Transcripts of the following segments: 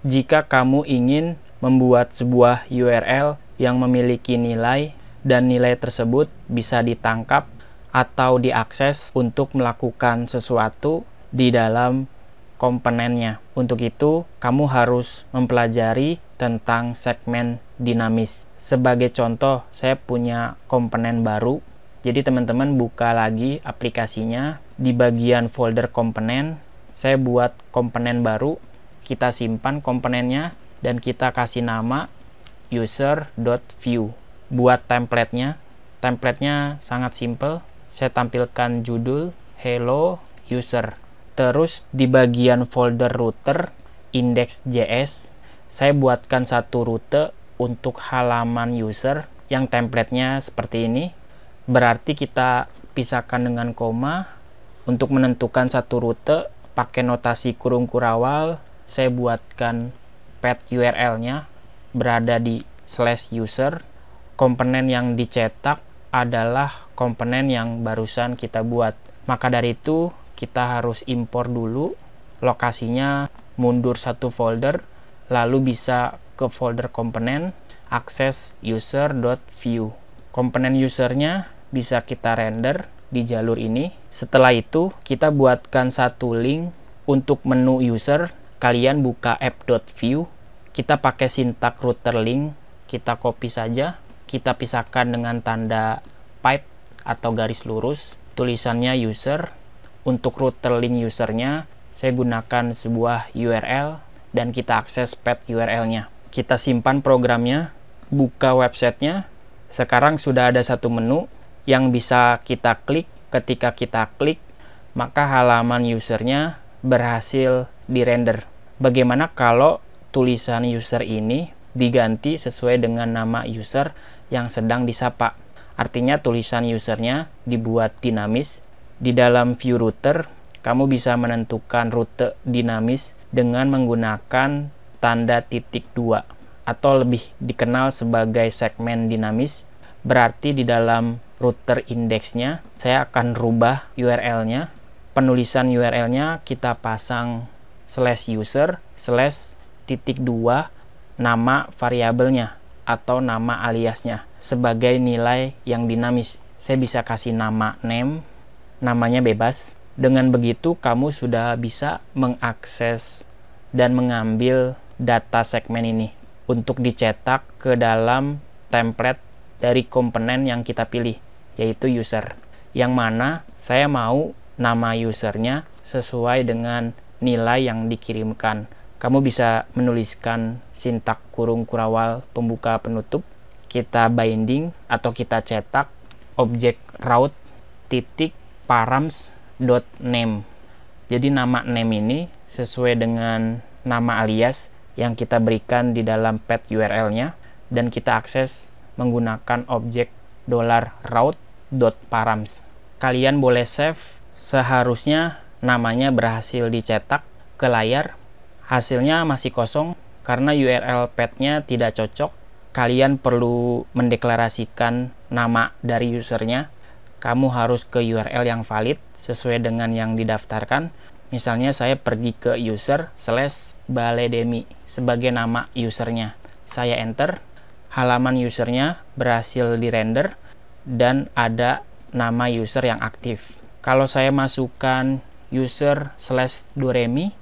Jika kamu ingin membuat sebuah URL yang memiliki nilai dan nilai tersebut bisa ditangkap atau diakses untuk melakukan sesuatu di dalam komponennya. Untuk itu, kamu harus mempelajari tentang segmen dinamis. Sebagai contoh, saya punya komponen baru. Jadi teman-teman buka lagi aplikasinya. Di bagian folder komponen, saya buat komponen baru. Kita simpan komponennya dan kita kasih nama user.view. Buat templatenya sangat simple. Saya tampilkan judul hello user. Terus di bagian folder router index.js, saya buatkan satu rute untuk halaman user yang templatenya seperti ini. Berarti kita pisahkan dengan koma. Untuk menentukan satu rute pakai notasi kurung kurawal, saya buatkan path URL-nya berada di /user. Komponen yang dicetak adalah komponen yang barusan kita buat. Maka dari itu kita harus impor dulu, lokasinya mundur satu folder, lalu bisa ke folder komponen, akses user.view. Komponen usernya bisa kita render di jalur ini. Setelah itu kita buatkan satu link untuk menu user. Kalian buka app.view, kita pakai sintak router link, kita copy saja, kita pisahkan dengan tanda pipe atau garis lurus, tulisannya user. Untuk router link usernya saya gunakan sebuah URL dan kita akses path URL-nya. Kita simpan programnya, buka websitenya. Sekarang sudah ada satu menu yang bisa kita klik. Ketika kita klik, maka halaman usernya berhasil dirender. Bagaimana kalau tulisan user ini diganti sesuai dengan nama user yang sedang disapa? Artinya tulisan usernya dibuat dinamis. Di dalam view router, kamu bisa menentukan rute dinamis dengan menggunakan tanda titik 2 atau lebih dikenal sebagai segmen dinamis. Berarti di dalam router indeksnya saya akan rubah URL-nya. Penulisan URL-nya kita pasang /user /2 nama variabelnya atau nama aliasnya sebagai nilai yang dinamis. Saya bisa kasih nama name, namanya bebas. Dengan begitu kamu sudah bisa mengakses dan mengambil data segmen ini untuk dicetak ke dalam template dari komponen yang kita pilih, yaitu user, yang mana saya mau nama usernya sesuai dengan nilai yang dikirimkan. Kamu bisa menuliskan sintak kurung kurawal pembuka penutup, kita binding atau kita cetak objek route titik params.name. Jadi nama name ini sesuai dengan nama alias yang kita berikan di dalam path URL-nya dan kita akses menggunakan objek $route.params. Kalian boleh save. Seharusnya namanya berhasil dicetak ke layar. Hasilnya masih kosong karena URL path-nya tidak cocok. Kalian perlu mendeklarasikan nama dari usernya. Kamu harus ke URL yang valid sesuai dengan yang didaftarkan. Misalnya saya pergi ke user /baledemi sebagai nama usernya. Saya enter. Halaman usernya berhasil dirender dan ada nama user yang aktif. Kalau saya masukkan user /doremi,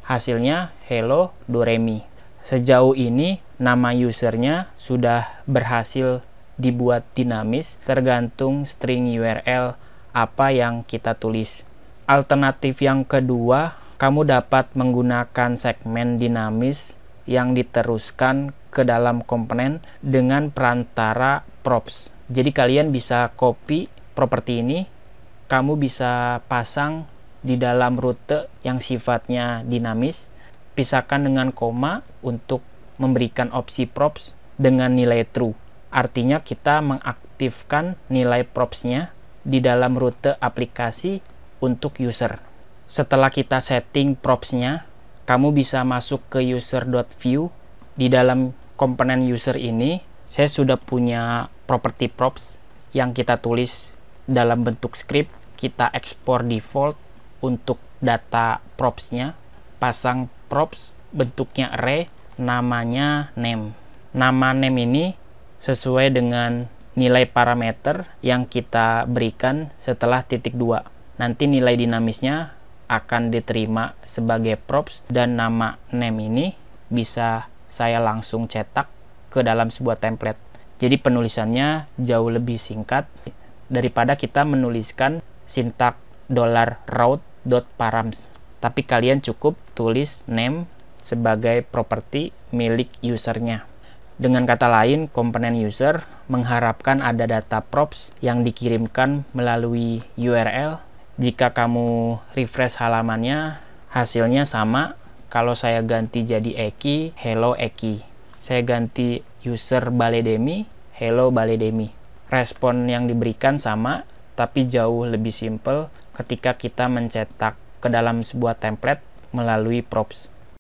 hasilnya hello doremi. Sejauh ini nama usernya sudah berhasil dibuat dinamis tergantung string URL apa yang kita tulis. Alternatif yang kedua, kamu dapat menggunakan segmen dinamis yang diteruskan ke dalam komponen dengan perantara props. Jadi kalian bisa copy properti ini, kamu bisa pasang di dalam rute yang sifatnya dinamis, pisahkan dengan koma untuk memberikan opsi props dengan nilai true. Artinya kita mengaktifkan nilai propsnya di dalam rute aplikasi untuk user. Setelah kita setting propsnya, kamu bisa masuk ke user.view. Di dalam komponen user ini, saya sudah punya property props yang kita tulis dalam bentuk script. Kita ekspor default untuk data propsnya, pasang props bentuknya array, namanya name. Nama name ini sesuai dengan nilai parameter yang kita berikan setelah titik 2. Nanti nilai dinamisnya akan diterima sebagai props, dan nama name ini bisa saya langsung cetak ke dalam sebuah template. Jadi penulisannya jauh lebih singkat daripada kita menuliskan sintak $route.params. Tapi kalian cukup tulis name sebagai properti milik usernya. Dengan kata lain, komponen user mengharapkan ada data props yang dikirimkan melalui URL. Jika kamu refresh halamannya, hasilnya sama. Kalau saya ganti jadi Eki, hello Eki. Saya ganti user Baledemi, hello Baledemi. Respon yang diberikan sama, tapi jauh lebih simple ketika kita mencetak ke dalam sebuah template melalui props.